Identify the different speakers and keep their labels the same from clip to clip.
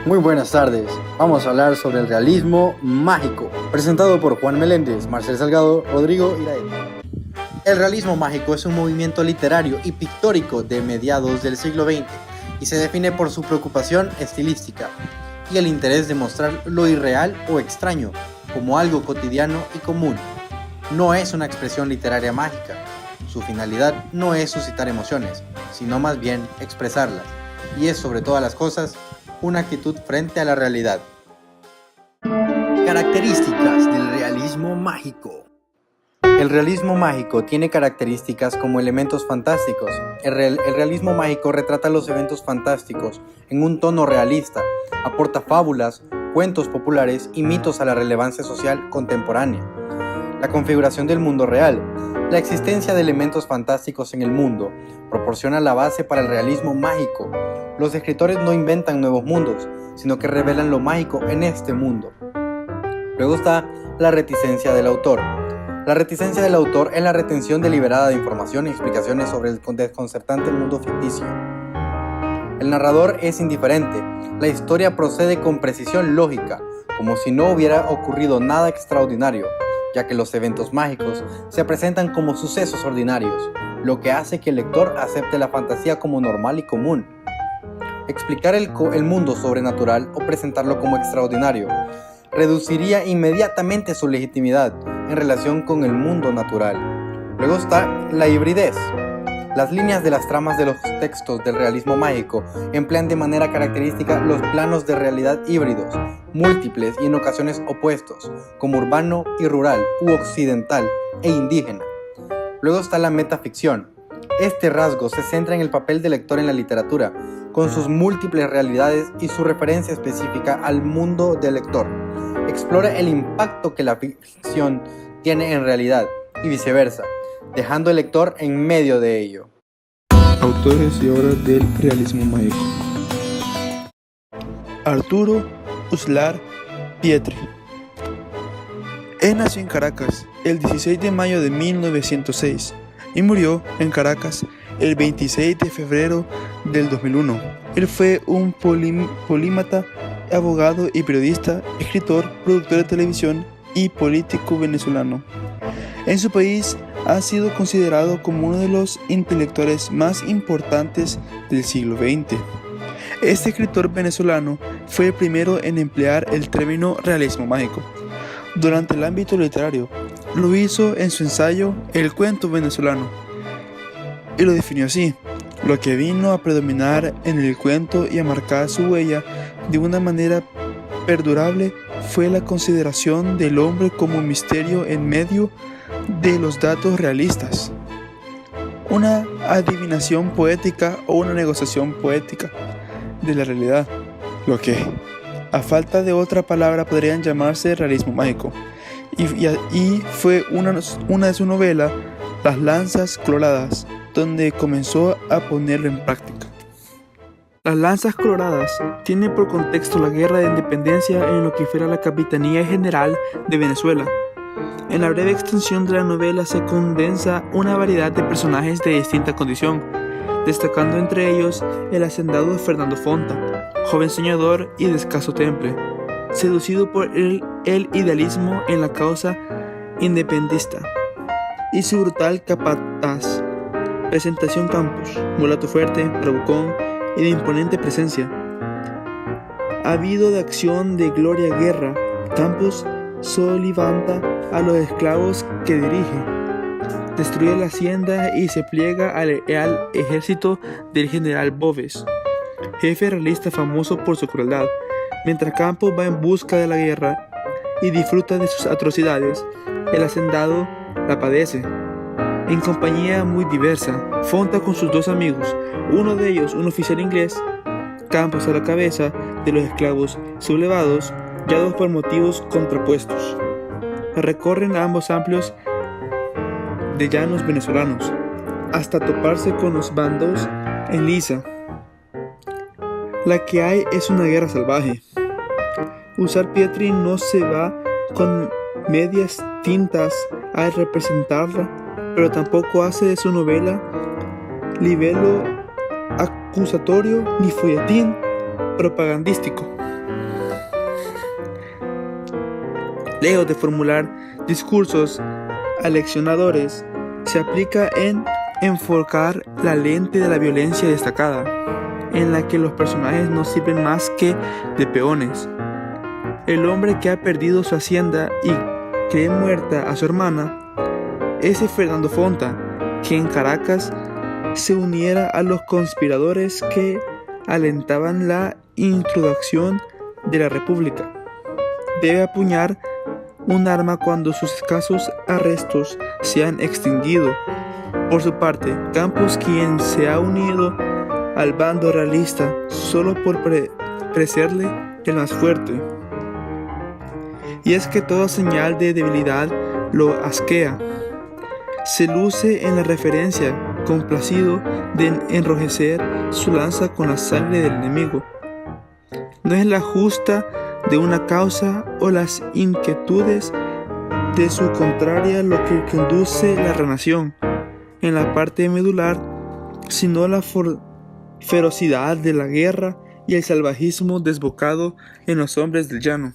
Speaker 1: Muy buenas tardes, vamos a hablar sobre el realismo mágico, presentado por Juan Meléndez, Marcel Salgado, Rodrigo Iraed. El realismo mágico es un movimiento literario y pictórico de mediados del siglo XX y se define por su preocupación estilística y el interés de mostrar lo irreal o extraño como algo cotidiano y común. No es una expresión literaria mágica, su finalidad no es suscitar emociones, sino más bien expresarlas, y es sobre todas las cosas una actitud frente a la realidad. Características del realismo mágico. El realismo mágico tiene características como elementos fantásticos. El realismo mágico retrata los eventos fantásticos en un tono realista, aporta fábulas, cuentos populares y mitos a la relevancia social contemporánea. La configuración del mundo real. La existencia de elementos fantásticos en el mundo proporciona la base para el realismo mágico. Los escritores no inventan nuevos mundos, sino que revelan lo mágico en este mundo. Luego está la reticencia del autor. La reticencia del autor es la retención deliberada de información y explicaciones sobre el desconcertante mundo ficticio. El narrador es indiferente. La historia procede con precisión lógica, como si no hubiera ocurrido nada extraordinario, ya que los eventos mágicos se presentan como sucesos ordinarios, lo que hace que el lector acepte la fantasía como normal y común. Explicar el mundo sobrenatural o presentarlo como extraordinario reduciría inmediatamente su legitimidad en relación con el mundo natural. Luego está la hibridez. Las líneas de las tramas de los textos del realismo mágico emplean de manera característica los planos de realidad híbridos, múltiples y en ocasiones opuestos, como urbano y rural, u occidental e indígena. Luego está la metaficción. Este rasgo se centra en el papel del lector en la literatura, con sus múltiples realidades y su referencia específica al mundo del lector. Explora el impacto que la ficción tiene en realidad y viceversa, dejando al lector en medio de ello.
Speaker 2: Autores y obras del realismo mágico. Arturo Uslar Pietri. Él nació en Caracas el 16 de mayo de 1906 y murió en Caracas el 26 de febrero del 2001. Él fue un polímata, abogado y periodista, escritor, productor de televisión y político venezolano. En su país ha sido considerado como uno de los intelectuales más importantes del siglo XX. Este escritor venezolano fue el primero en emplear el término realismo mágico durante el ámbito literario. Lo hizo en su ensayo El cuento venezolano y lo definió así: lo que vino a predominar en el cuento y a marcar su huella de una manera perdurable fue la consideración del hombre como un misterio en medio de los datos realistas, una adivinación poética o una negociación poética de la realidad, lo que, a falta de otra palabra, podrían llamarse realismo mágico, y fue una de su novela, Las lanzas coloradas, donde comenzó a ponerlo en práctica. Las lanzas coloradas tienen por contexto la guerra de independencia en lo que fuera la Capitanía General de Venezuela. En la breve extensión de la novela se condensa una variedad de personajes de distinta condición, destacando entre ellos el hacendado Fernando Fonta, joven soñador y de escaso temple, seducido por el idealismo en la causa independentista, y su brutal capataz, Presentación Campos, mulato fuerte, bravucón y de imponente presencia. Habido de acción de gloria guerra, Campos solivanta a los esclavos que dirige, destruye la hacienda y se pliega al ejército del general Boves, jefe realista famoso por su crueldad. Mientras Campos va en busca de la guerra y disfruta de sus atrocidades, el hacendado la padece. En compañía muy diversa, Fonta con sus dos amigos, uno de ellos un oficial inglés, Campos a la cabeza de los esclavos sublevados, guiados por motivos contrapuestos. Recorren ambos amplios de llanos venezolanos, hasta toparse con los bandos en Lisa. La que hay es una guerra salvaje. Uslar Pietri no se va con medias tintas a representarla, pero tampoco hace de su novela libelo acusatorio ni folletín propagandístico. lejos de formular discursos aleccionadores, se aplica en enfocar la lente de la violencia destacada, en la que los personajes no sirven más que de peones. El hombre que ha perdido su hacienda y cree muerta a su hermana, ese Fernando Fonta, que en Caracas se uniera a los conspiradores que alentaban la introducción de la República, debe apuñar un arma cuando sus escasos arrestos se han extinguido. Por su parte, Campos, quien se ha unido al bando realista solo por parecerle el más fuerte. Y es que toda señal de debilidad lo asquea. Se luce en la referencia, complacido de enrojecer su lanza con la sangre del enemigo. No es la justa de una causa o las inquietudes de su contraria lo que conduce la renación en la parte medular, sino la ferocidad de la guerra y el salvajismo desbocado en los hombres del llano.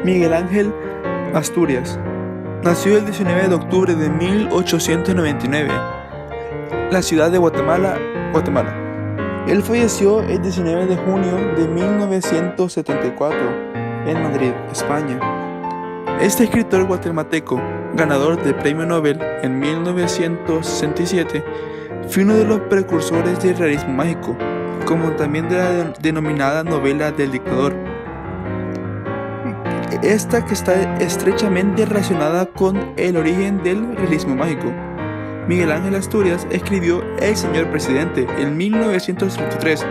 Speaker 2: Miguel Ángel Asturias nació el 19 de octubre de 1899, la ciudad de Guatemala, Guatemala. Él falleció el 19 de junio de 1974 en Madrid, España. Este escritor guatemalteco, ganador del Premio Nobel en 1967, fue uno de los precursores del realismo mágico, como también de la denominada novela del dictador. Esta que está estrechamente relacionada con el origen del realismo mágico. Miguel Ángel Asturias escribió El Señor Presidente en 1933,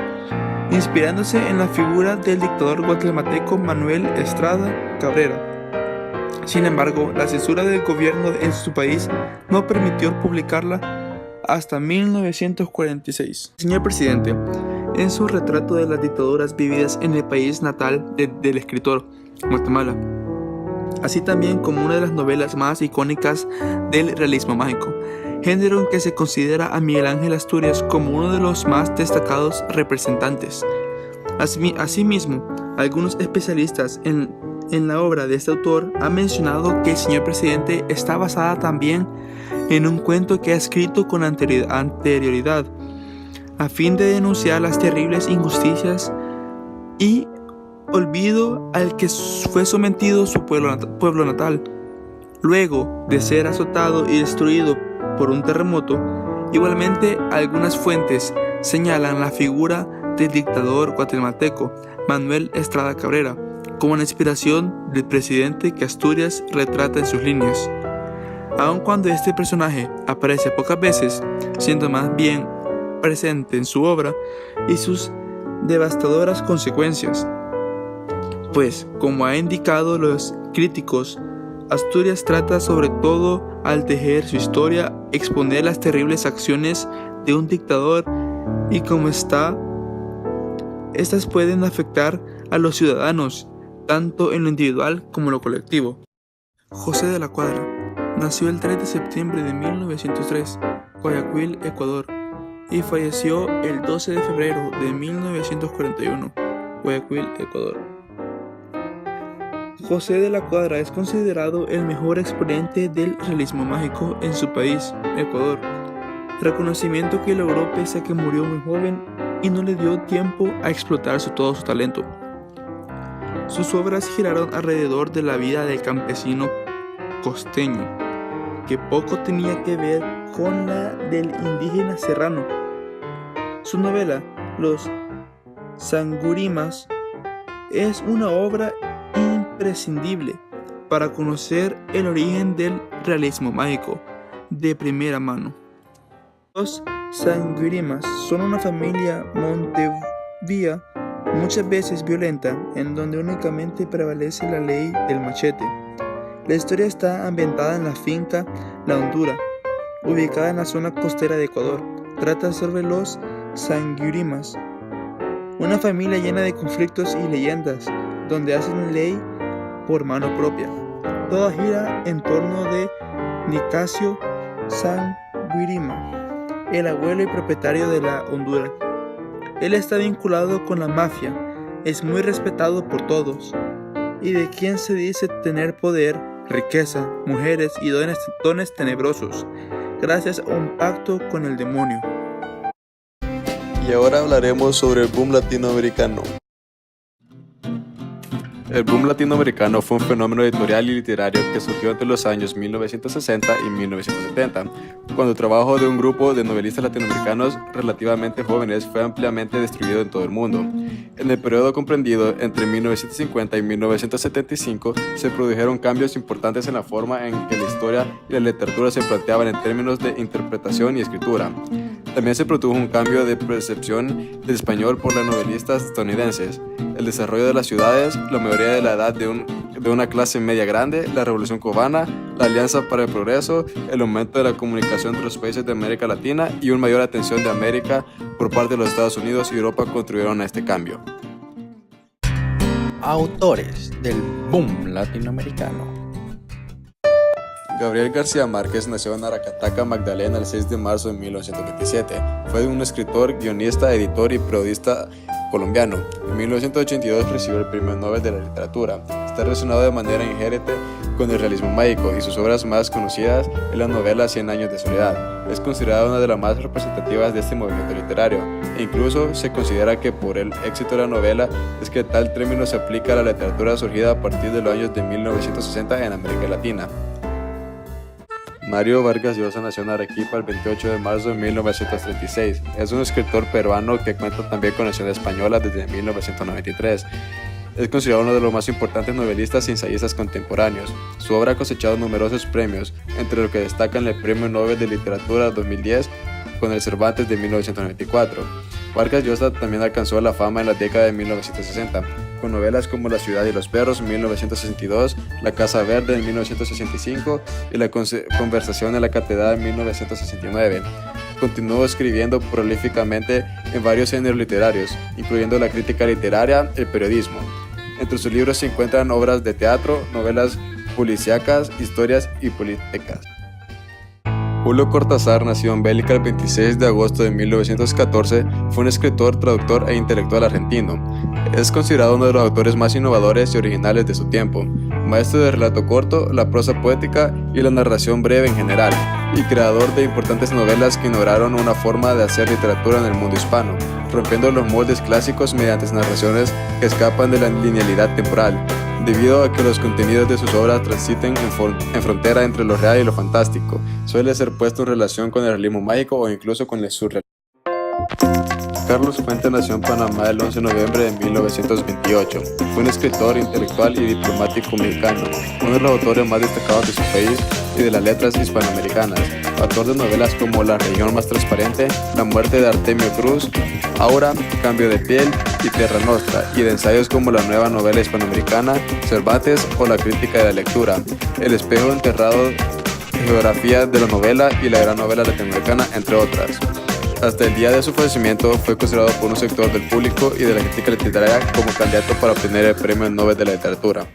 Speaker 2: inspirándose en la figura del dictador guatemalteco Manuel Estrada Cabrera. Sin embargo, la censura del gobierno en su país no permitió publicarla hasta 1946. El Señor Presidente, en su retrato de las dictaduras vividas en el país natal del escritor, Guatemala, así también como una de las novelas más icónicas del realismo mágico, género en que se considera a Miguel Ángel Asturias como uno de los más destacados representantes. Asimismo, algunos especialistas en la obra de este autor han mencionado que El Señor Presidente está basada también en un cuento que ha escrito con anterioridad, a fin de denunciar las terribles injusticias y olvido al que fue sometido su pueblo natal, luego de ser azotado y destruido por un terremoto. Igualmente, algunas fuentes señalan la figura del dictador guatemalteco Manuel Estrada Cabrera como la inspiración del presidente que Asturias retrata en sus líneas, aun cuando este personaje aparece pocas veces, siendo más bien presente en su obra y sus devastadoras consecuencias. Pues, como ha indicado los críticos, Asturias trata sobre todo al tejer su historia, exponer las terribles acciones de un dictador y cómo estas pueden afectar a los ciudadanos, tanto en lo individual como en lo colectivo. José de la Cuadra nació el 3 de septiembre de 1903, Guayaquil, Ecuador, y falleció el 12 de febrero de 1941, Guayaquil, Ecuador. José de la Cuadra es considerado el mejor exponente del realismo mágico en su país, Ecuador, reconocimiento que logró pese a que murió muy joven y no le dio tiempo a explotar todo su talento. Sus obras giraron alrededor de la vida del campesino costeño, que poco tenía que ver con la del indígena serrano. Su novela, Los Sangurimas, es una obra imprescindible para conocer el origen del realismo mágico de primera mano. Los Sangurimas son una familia montevía, muchas veces violenta, en donde únicamente prevalece la ley del machete. La historia está ambientada en la finca La Hondura, ubicada en la zona costera de Ecuador. Trata sobre los Sangurimas, una familia llena de conflictos y leyendas, donde hacen ley por mano propia. Todo gira en torno de Nicasio Sangurima, el abuelo y propietario de La Hondura. Él está vinculado con la mafia, es muy respetado por todos. y de quien se dice tener poder, riqueza, mujeres y dones tenebrosos, gracias a un pacto con el demonio.
Speaker 3: Y ahora hablaremos sobre el boom latinoamericano. El boom latinoamericano fue un fenómeno editorial y literario que surgió entre los años 1960 y 1970, cuando el trabajo de un grupo de novelistas latinoamericanos relativamente jóvenes fue ampliamente distribuido en todo el mundo. En el periodo comprendido entre 1950 y 1975 se produjeron cambios importantes en la forma en que la historia y la literatura se planteaban en términos de interpretación y escritura. También se produjo un cambio de percepción del español por los novelistas estadounidenses, el desarrollo de las ciudades, la mayoría de la edad de una clase media grande, la Revolución Cubana, la Alianza para el Progreso, el aumento de la comunicación entre los países de América Latina y una mayor atención de América por parte de los Estados Unidos y Europa contribuyeron a este cambio.
Speaker 1: Autores del boom latinoamericano.
Speaker 3: Gabriel García Márquez nació en Aracataca, Magdalena, el 6 de marzo de 1927. Fue un escritor, guionista, editor y periodista colombiano. En 1982 recibió el Premio Nobel de la Literatura. Está relacionado de manera inherente con el realismo mágico y sus obras más conocidas es la novela 100 años de soledad. Es considerada una de las más representativas de este movimiento literario e incluso se considera que por el éxito de la novela es que tal término se aplica a la literatura surgida a partir de los años de 1960 en América Latina. Mario Vargas Llosa nació en Arequipa el 28 de marzo de 1936. Es un escritor peruano que cuenta también con nación española desde 1993. Es considerado uno de los más importantes novelistas y ensayistas contemporáneos. Su obra ha cosechado numerosos premios, entre los que destacan el Premio Nobel de Literatura 2010 con el Cervantes de 1994. Vargas Llosa también alcanzó la fama en la década de 1960, con novelas como La ciudad y los perros en 1962, La casa verde en 1965 y La conversación en la catedral en 1969. Continuó escribiendo prolíficamente en varios géneros literarios, incluyendo la crítica literaria y el periodismo. Entre sus libros se encuentran obras de teatro, novelas policíacas, historias y políticas. Julio Cortázar nació en Bélgica el 26 de agosto de 1914, fue un escritor, traductor e intelectual argentino. Es considerado uno de los autores más innovadores y originales de su tiempo, maestro del relato corto, la prosa poética y la narración breve en general, y creador de importantes novelas que inauguraron una forma de hacer literatura en el mundo hispano, rompiendo los moldes clásicos mediante narraciones que escapan de la linealidad temporal, debido a que los contenidos de sus obras transiten en frontera entre lo real y lo fantástico. Suele ser puesto en relación con el realismo mágico o incluso con el surrealismo. Carlos Fuentes nació en Panamá el 11 de noviembre de 1928. Fue un escritor, intelectual y diplomático mexicano, uno de los autores más destacados de su país y de las letras hispanoamericanas, autor de novelas como La región más transparente, La muerte de Artemio Cruz, Aura, Cambio de piel y Tierra Nostra, y de ensayos como la nueva novela hispanoamericana, Cervantes o La crítica de la lectura, El espejo enterrado, Geografía de la novela y la gran novela latinoamericana, entre otras. Hasta el día de su fallecimiento fue considerado por un sector del público y de la crítica literaria como candidato para obtener el Premio Nobel de la Literatura.